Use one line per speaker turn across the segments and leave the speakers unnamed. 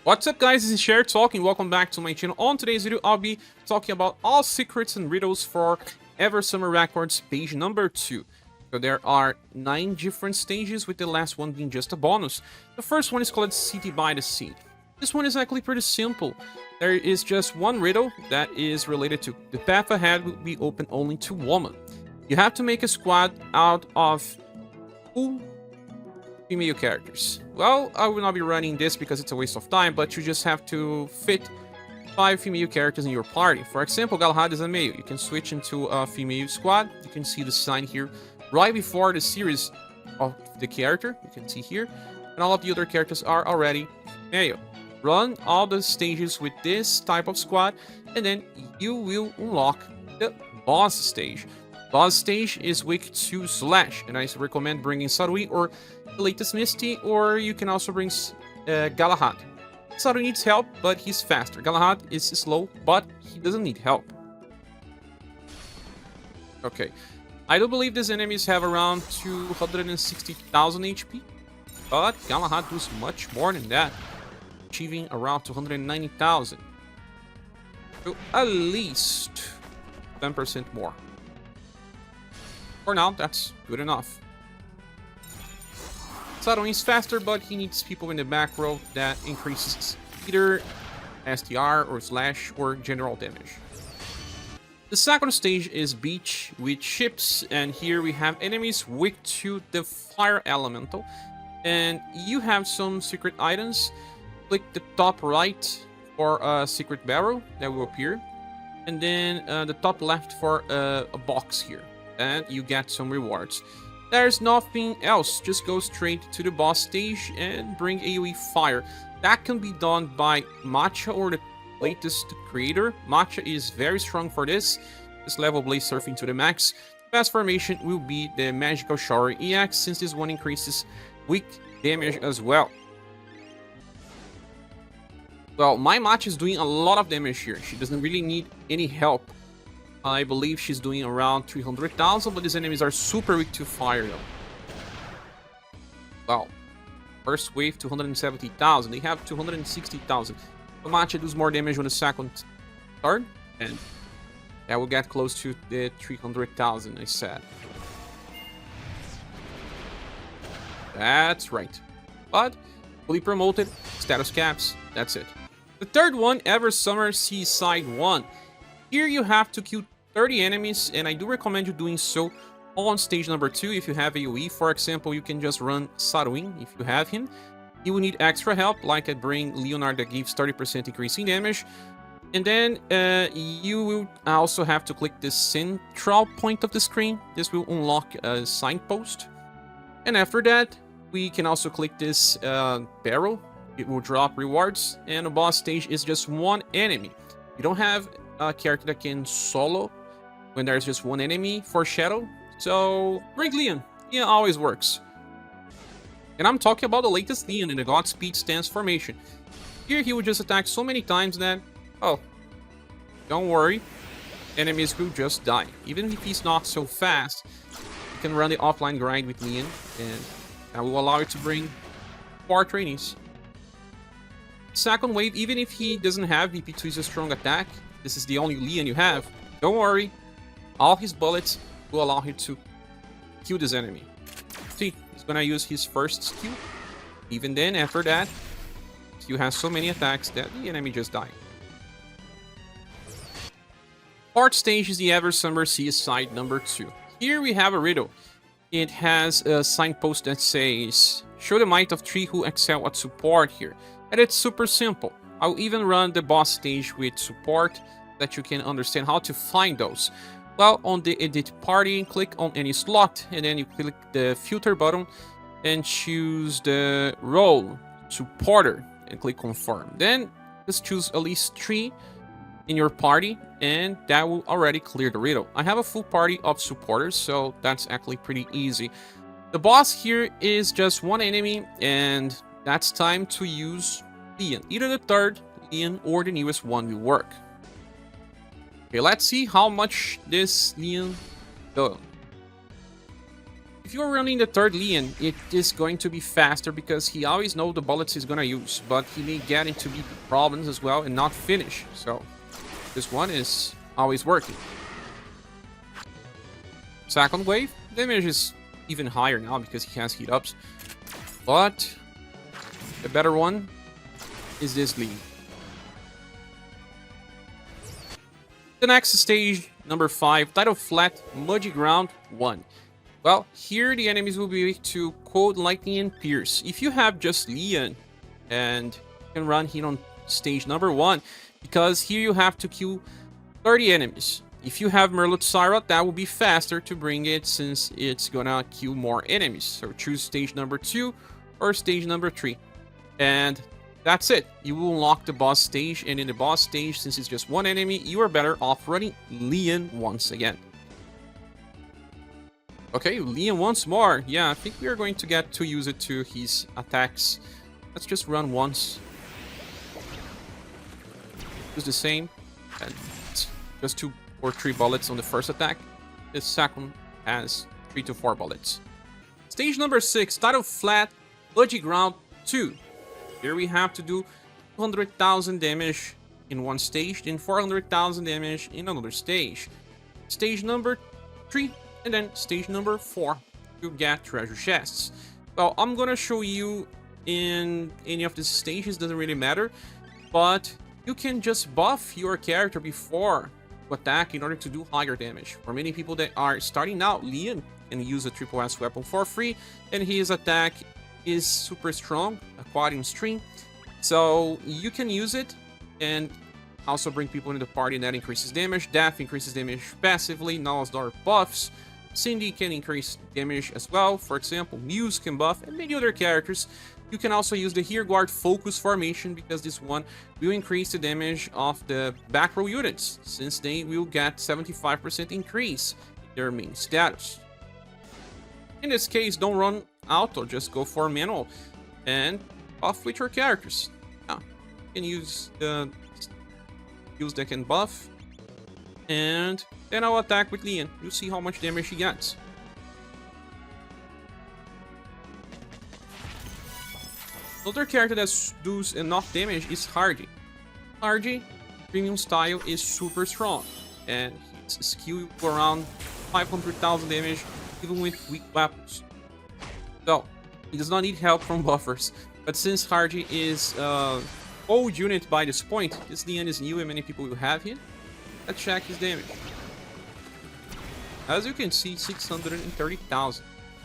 What's up guys, this is Cher talking. Welcome back to my channel. On today's video, I'll be talking about all secrets and riddles for Eversummer Records page number 2. So there are 9 different stages, with the last one being just a bonus. The first one is called City by the Sea. This one is actually pretty simple. There is just one riddle that is related to the path ahead will be open only to women. You have to make a squad out of 2 female characters. Well, I will not be running this because it's a waste of time, but you just have to fit 5 female characters in your party. For example, Galahad is a male. You can switch into a female squad. You can see the sign here right before the series of the character. You can see here. And all of the other characters are already male. Run all the stages with this type of squad, and then you will unlock the boss stage. Boss stage is weak to Slash, and I recommend bringing Sarui or the latest Misty, or you can also bring Galahad. Sarui needs help, but he's faster. Galahad is slow, but he doesn't need help. Okay, I do believe these enemies have around 260,000 HP, but Galahad does much more than that, achieving around 290,000. So at least 10% more. For now, that's good enough. Sarui is faster, but he needs people in the back row that increases either STR or Slash or general damage. The second stage is Beach with ships, and here we have enemies weak to the fire elemental, and you have some secret items. Click the top right for a secret barrel that will appear, and then the top left for a box here, and you get some rewards. There's nothing else, just go straight to the boss stage and bring AoE fire. That can be done by Matcha or the latest creator. Matcha is very strong for this. This level Blaze Surfing to the max. The best formation will be the Magical Shower EX, since this one increases weak damage as well. Well, my Matcha is doing a lot of damage here. She doesn't really need any help. I believe she's doing around 300,000, but these enemies are super weak to fire though. Well, first wave 270,000, they have 260,000. The Matcha does more damage on the second turn, and that will get close to the 300,000 I said. That's right. But fully promoted, status caps, that's it. The third one, Eversummer Seaside 1. Here you have to kill 30 enemies, and I do recommend you doing so on stage number 2 if you have AoE. For example, you can just run Sarui if you have him. You will need extra help, like I bring Leonard that gives 30% increase in damage. And then you will also have to click the central point of the screen. This will unlock a signpost. And after that, we can also click this barrel. It will drop rewards, and the boss stage is just one enemy. You don't have a character that can solo when there's just one enemy for Shadow, so bring Leon. Leon always works. And I'm talking about the latest Leon in the Godspeed stance formation. Here he will just attack so many times that, oh, don't worry, enemies will just die. Even if he's not so fast, you can run the offline grind with Leon, and that will allow you to bring 4 trainees. Second wave, even if he doesn't have VP2 is a strong attack, this is the only Leon you have, don't worry, all his bullets will allow him to kill this enemy. See, he's gonna use his first skill. Even then, after that, you have so many attacks that the enemy just died. Fourth stage is the Eversummer Seaside number 2. Here we have a riddle. It has a signpost that says, show the might of 3 who excel at support here. And it's super simple. I'll even run the boss stage with support that you can understand how to find those. Well, on the edit party, click on any slot, and then you click the filter button and choose the role supporter and click confirm. Then just choose at least 3 in your party, and that will already clear the riddle. I have a full party of supporters, so that's actually pretty easy. The boss here is just one enemy, and that's time to use Leon. Either the third Leon or the newest one will work. Okay, let's see how much this Leon does. If If you're running the third Leon, it is going to be faster because he always knows the bullets he's gonna use, but he may get into BP problems as well and not finish. So this one is always working. Second wave, damage is even higher now because he has heat ups, but the better one is this Leon. The next stage, number 5, Tidal Flat, Muddy Ground 1. Well, here the enemies will be able to Cold Lightning and Pierce. If you have just Leon, and you can run here on stage number 1, because here you have to kill 30 enemies. If you have Merlot Syra, that will be faster to bring it since it's gonna kill more enemies. So choose stage number 2 or stage number 3. And that's it. You will unlock the boss stage, and in the boss stage, since it's just one enemy, you are better off running Leon once again. Okay, Leon once more. Yeah, I think we are going to get to use it to his attacks. Let's just run once. Use the same. And just 2 or 3 bullets on the first attack. The second has 3 to 4 bullets. Stage number 6, Tidal Flat, Muddy Ground 2. Here we have to do 200,000 damage in one stage, then 400,000 damage in another stage. Stage number 3, and then stage number 4 to get treasure chests. Well, I'm gonna show you in any of these stages, doesn't really matter, but you can just buff your character before you attack in order to do higher damage. For many people that are starting out, Leon can use a triple S weapon for free, and his attack is super strong, Aquarium Stream, so you can use it and also bring people into the party, and that increases damage. Death increases damage passively. Nalazar buffs. Cindy can increase damage as well. For example, Muse can buff, and many other characters. You can also use the Here Guard Focus formation because this one will increase the damage of the back row units, since they will get 75% increase in their main status. In this case, don't run auto, just go for manual and buff with your characters. Yeah, you can use the skills that can buff, and then I'll attack with Leon. You'll see how much damage he gets. Another character that does enough damage is Hardy. Hardy, premium style, is super strong, and his skill will go around 500,000 damage even with weak weapons. So, he does not need help from buffers, but since Hardy is old unit by this point, this Leon is new and many people will have him. Let's check his damage. As you can see, 630,000,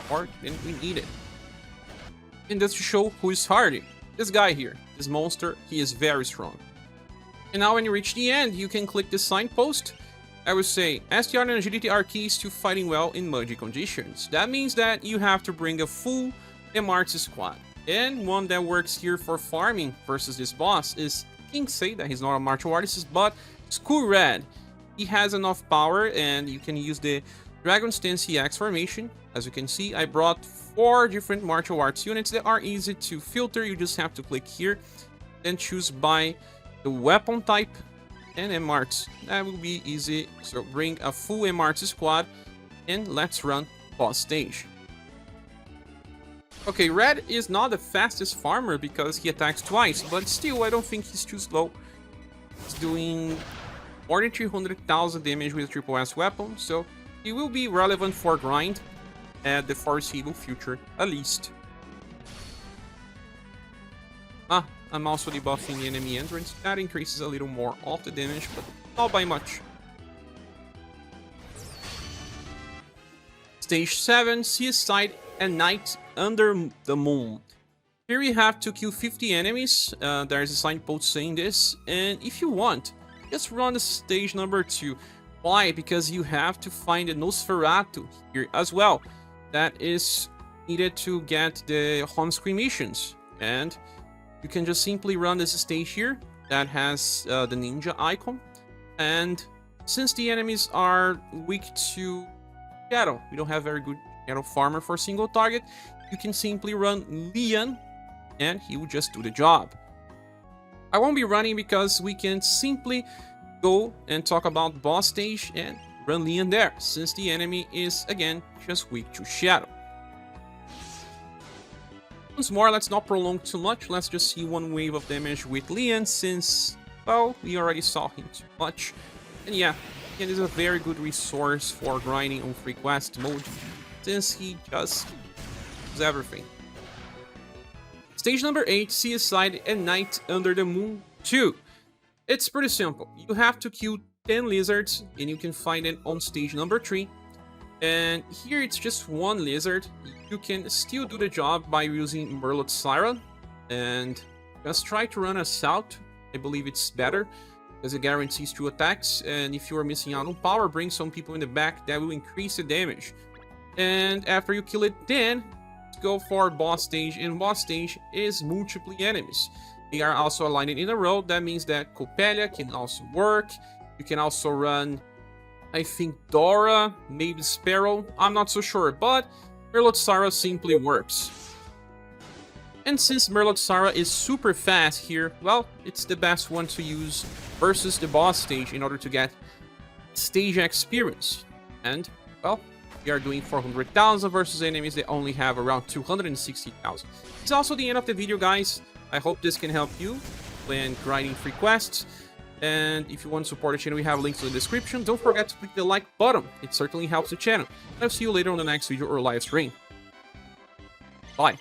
more than we needed. And that's to show who is Hardy. This guy here, this monster, he is very strong. And now when you reach the end, you can click the signpost. I would say, STR and Agility are keys to fighting well in muddy conditions. That means that you have to bring a full MRT squad. And one that works here for farming versus this boss is Kingsay, that he's not a martial artist, but Skull Red. He has enough power, and you can use the Dragon Stance EX formation. As you can see, I brought 4 different martial arts units that are easy to filter. You just have to click here, then choose by the weapon type and MRTs. That will be easy. So bring a full MRT squad, and let's run boss stage. Okay, Red is not the fastest farmer because he attacks twice, but still I don't think he's too slow. He's doing more than 300,000 damage with a triple S weapon, so he will be relevant for grind at the foreseeable future, at least. I'm also debuffing the enemy entrance. That increases a little more of the damage, but not by much. Stage 7, Seaside at Night Under the Moon. Here we have to kill 50 enemies. There's a signpost saying this, and if you want, just run the stage number 2. Why? Because you have to find a Nosferatu here as well. That is needed to get the home screen missions, and you can just simply run this stage here that has the ninja icon. And since the enemies are weak to shadow, we don't have very good shadow farmer for a single target, you can simply run Leon and he will just do the job. I won't be running because we can simply go and talk about boss stage and run Leon there, since the enemy is again just weak to shadow. Once more, let's not prolong too much. Let's just see one wave of damage with Lian, since, well, we already saw him too much. And yeah, Lian is a very good resource for grinding on free quest mode, since he just does everything. Stage number 8, Seaside and Night Under the Moon 2. It's pretty simple. You have to kill 10 lizards, and you can find it on stage number 3. And here it's just one lizard. You can still do the job by using Merlot Siren, and just try to run Assault. I believe it's better, because it guarantees 2 attacks, and if you are missing out on power, bring some people in the back, that will increase the damage. And after you kill it, then go for boss stage, and boss stage is multiple enemies. They are also aligned in a row. That means that Coppelia can also work. You can also run, I think, Dora, maybe Sparrow, I'm not so sure, but Merlot Sara simply works. And since Merlot Sara is super fast here, well, it's the best one to use versus the boss stage in order to get stage experience. And, well, we are doing 400,000 versus enemies that only have around 260,000. It's also the end of the video, guys. I hope this can help you when grinding free quests. And if you want to support the channel, we have links in the description. Don't forget to click the like button. It certainly helps the channel. I'll see you later on the next video or live stream. Bye.